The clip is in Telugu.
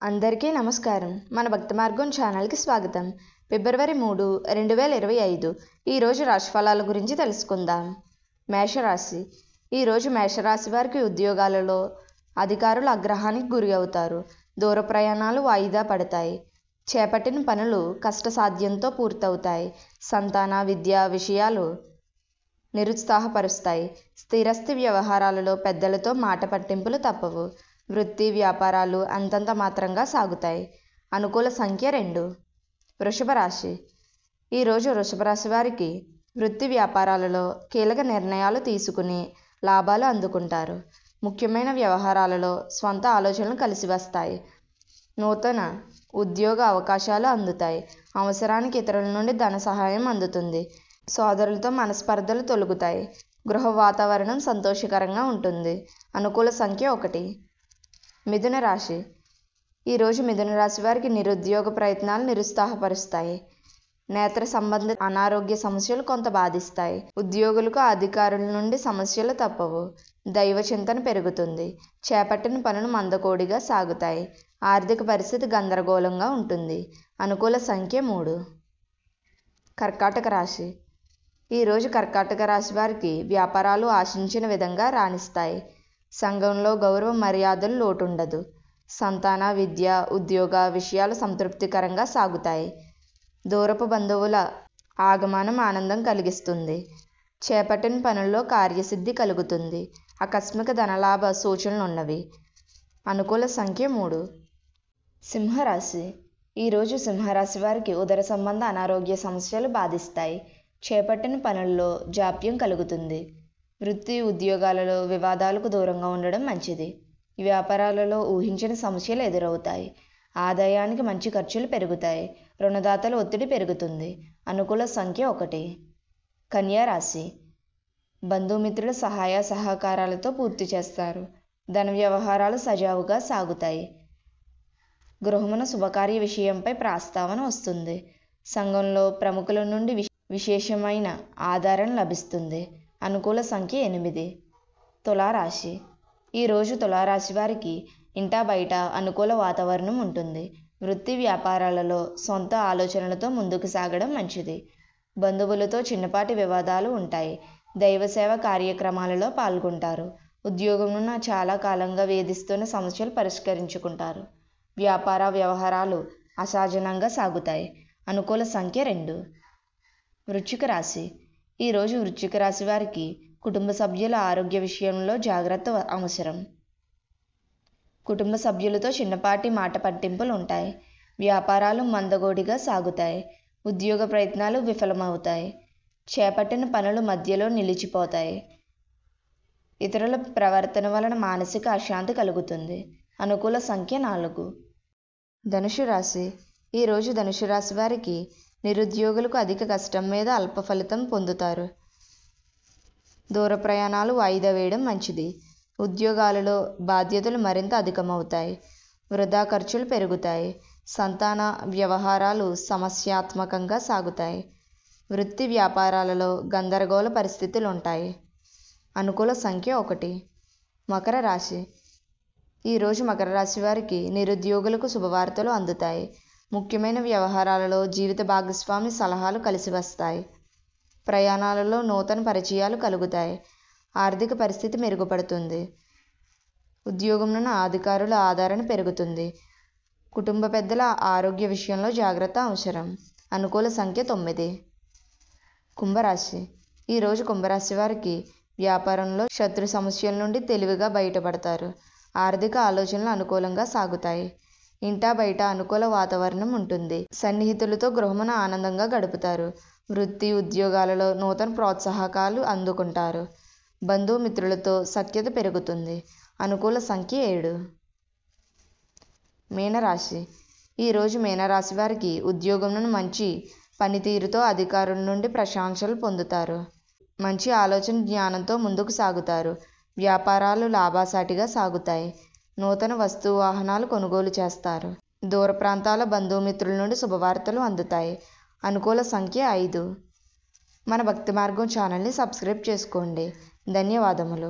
అందరికీ నమస్కారం. మన భక్తి మార్గం ఛానల్కి స్వాగతం. ఫిబ్రవరి 3, 2025 ఈరోజు రాశిఫలాల గురించి తెలుసుకుందాం. మేషరాశి. ఈరోజు మేషరాశి వారికి ఉద్యోగాలలో అధికారులు ఆగ్రహానికి గురి అవుతారు. దూర ప్రయాణాలు వాయిదా పడతాయి. చేపట్టిన పనులు కష్టసాధ్యంతో పూర్తవుతాయి. సంతాన విద్యా విషయాలు నిరుత్సాహపరుస్తాయి. స్థిరస్థి వ్యవహారాలలో పెద్దలతో మాట పట్టింపులు తప్పవు. వృత్తి వ్యాపారాలు అంతంత మాత్రంగా సాగుతాయి. అనుకూల సంఖ్య 2. వృషభ రాశి. ఈరోజు వృషభ రాశి వారికి వృత్తి వ్యాపారాలలో కీలక నిర్ణయాలు తీసుకుని లాభాలు అందుకుంటారు. ముఖ్యమైన వ్యవహారాలలో స్వంత ఆలోచనలు కలిసి వస్తాయి. నూతన ఉద్యోగ అవకాశాలు అందుతాయి. అవసరానికి ఇతరుల నుండి ధన సహాయం అందుతుంది. సోదరులతో మనస్పర్ధలు తొలగుతాయి. గృహ వాతావరణం సంతోషకరంగా ఉంటుంది. అనుకూల సంఖ్య 1. మిథున రాశి. ఈరోజు మిథున రాశి వారికి నిరుద్యోగ ప్రయత్నాలు నిరుత్సాహపరుస్తాయి. నేత్ర సంబంధ అనారోగ్య సమస్యలు కొంత బాధిస్తాయి. ఉద్యోగులకు అధికారుల నుండి సమస్యలు తప్పవు. దైవ చింతన పెరుగుతుంది. చేపట్టిన పనులు మందకోడిగా సాగుతాయి. ఆర్థిక పరిస్థితి గందరగోళంగా ఉంటుంది. అనుకూల సంఖ్య 3. కర్కాటక రాశి. ఈరోజు కర్కాటక రాశి వారికి వ్యాపారాలు ఆశించిన విధంగా రాణిస్తాయి. సంఘంలో గౌరవ మర్యాదలు లోటుండదు. సంతాన విద్య ఉద్యోగ విషయాలు సంతృప్తికరంగా సాగుతాయి. దూరపు బంధువుల ఆగమనం ఆనందం కలిగిస్తుంది. చేపట్టిన పనుల్లో కార్యసిద్ధి కలుగుతుంది. ఆకస్మిక ధనలాభ సూచనలున్నవి. అనుకూల సంఖ్య 3. సింహరాశి. ఈరోజు సింహరాశి వారికి ఉదర సంబంధ అనారోగ్య సమస్యలు బాధిస్తాయి. చేపట్టిన పనుల్లో జాప్యం కలుగుతుంది. వృత్తి ఉద్యోగాలలో వివాదాలకు దూరంగా ఉండడం మంచిది. వ్యాపారాలలో ఊహించిన సమస్యలు ఎదురవుతాయి. ఆదాయానికి మంచి ఖర్చులు పెరుగుతాయి. రుణదాతల ఒత్తిడి పెరుగుతుంది. అనుకూల సంఖ్య 1. కన్యా రాశి. బంధుమిత్రుల సహాయ సహకారాలతో పూర్తి చేస్తారు. ధన వ్యవహారాలు సజావుగా సాగుతాయి. గృహమున శుభకార్య విషయంపై ప్రస్తావన వస్తుంది. సంఘంలో ప్రముఖుల నుండి విశేషమైన ఆదరణ లభిస్తుంది. అనుకూల సంఖ్య 8. తులారాశి. ఈరోజు తులారాశి వారికి ఇంటా బయట అనుకూల వాతావరణం ఉంటుంది. వృత్తి వ్యాపారాలలో సొంత ఆలోచనలతో ముందుకు సాగడం మంచిది. బంధువులతో చిన్నపాటి వివాదాలు ఉంటాయి. దైవసేవ కార్యక్రమాలలో పాల్గొంటారు. ఉద్యోగంలో చాలా కాలంగా వేధిస్తున్న సమస్యలు పరిష్కరించుకుంటారు. వ్యాపార వ్యవహారాలు అసహజంగా సాగుతాయి. అనుకూల సంఖ్య 2. వృశ్చిక రాశి. ఈరోజు వృశ్చిక రాశి వారికి కుటుంబ సభ్యుల ఆరోగ్య విషయంలో జాగ్రత్త అవసరం. కుటుంబ సభ్యులతో చిన్నపాటి మాట పట్టింపులు ఉంటాయి. వ్యాపారాలు మందగోడిగా సాగుతాయి. ఉద్యోగ ప్రయత్నాలు విఫలమవుతాయి. చేపట్టిన పనులు మధ్యలో నిలిచిపోతాయి. ఇతరుల ప్రవర్తన వలన మానసిక అశాంతి కలుగుతుంది. అనుకూల సంఖ్య 4. ధనుసు రాశి. ఈరోజు ధనుసు రాశి వారికి నిరుద్యోగులకు అధిక కష్టం మీద అల్ప ఫలితం పొందుతారు. దూర ప్రయాణాలు వాయిదా వేయడం మంచిది. ఉద్యోగాలలో బాధ్యతలు మరింత అధికమవుతాయి. వృధా ఖర్చులు పెరుగుతాయి. సంతాన వ్యవహారాలు సమస్యాత్మకంగా సాగుతాయి. వృత్తి వ్యాపారాలలో గందరగోళ పరిస్థితులు ఉంటాయి. అనుకూల సంఖ్య 1. మకర రాశి. ఈరోజు మకర రాశి వారికి నిరుద్యోగులకు శుభవార్తలు అందుతాయి. ముఖ్యమైన వ్యవహారాలలో జీవిత భాగస్వామి సలహాలు కలిసి వస్తాయి. ప్రయాణాలలో నూతన పరిచయాలు కలుగుతాయి. ఆర్థిక పరిస్థితి మెరుగుపడుతుంది. ఉద్యోగంలో అధికారుల ఆదరణ పెరుగుతుంది. కుటుంబ పెద్దల ఆరోగ్య విషయంలో జాగ్రత్త అవసరం. అనుకూల సంఖ్య 9. కుంభరాశి. ఈరోజు కుంభరాశి వారికి వ్యాపారంలో శత్రు సమస్యల నుండి తెలివిగా బయటపడతారు. ఆర్థిక ఆలోచనలు అనుకూలంగా సాగుతాయి. ఇంటా బయట అనుకూల వాతావరణం ఉంటుంది. సన్నిహితులతో గృహమున ఆనందంగా గడుపుతారు. వృత్తి ఉద్యోగాలలో నూతన ప్రోత్సాహకాలు అందుకుంటారు. బంధుమిత్రులతో సఖ్యత పెరుగుతుంది. అనుకూల సంఖ్య 7. మీనరాశి. ఈరోజు మీనరాశి వారికి ఉద్యోగంలో మంచి పనితీరుతో అధికారుల నుండి ప్రశంసలు పొందుతారు. మంచి ఆలోచన జ్ఞానంతో ముందుకు సాగుతారు. వ్యాపారాలు లాభసాటిగా సాగుతాయి. నూతన వస్తు వాహనాలు కొనుగోలు చేస్తారు. దూర ప్రాంతాల బంధుమిత్రుల నుండి శుభవార్తలు అందుతాయి. అనుకూల సంఖ్య 5. మన భక్తి మార్గం ఛానల్ని సబ్స్క్రైబ్ చేసుకోండి. ధన్యవాదములు.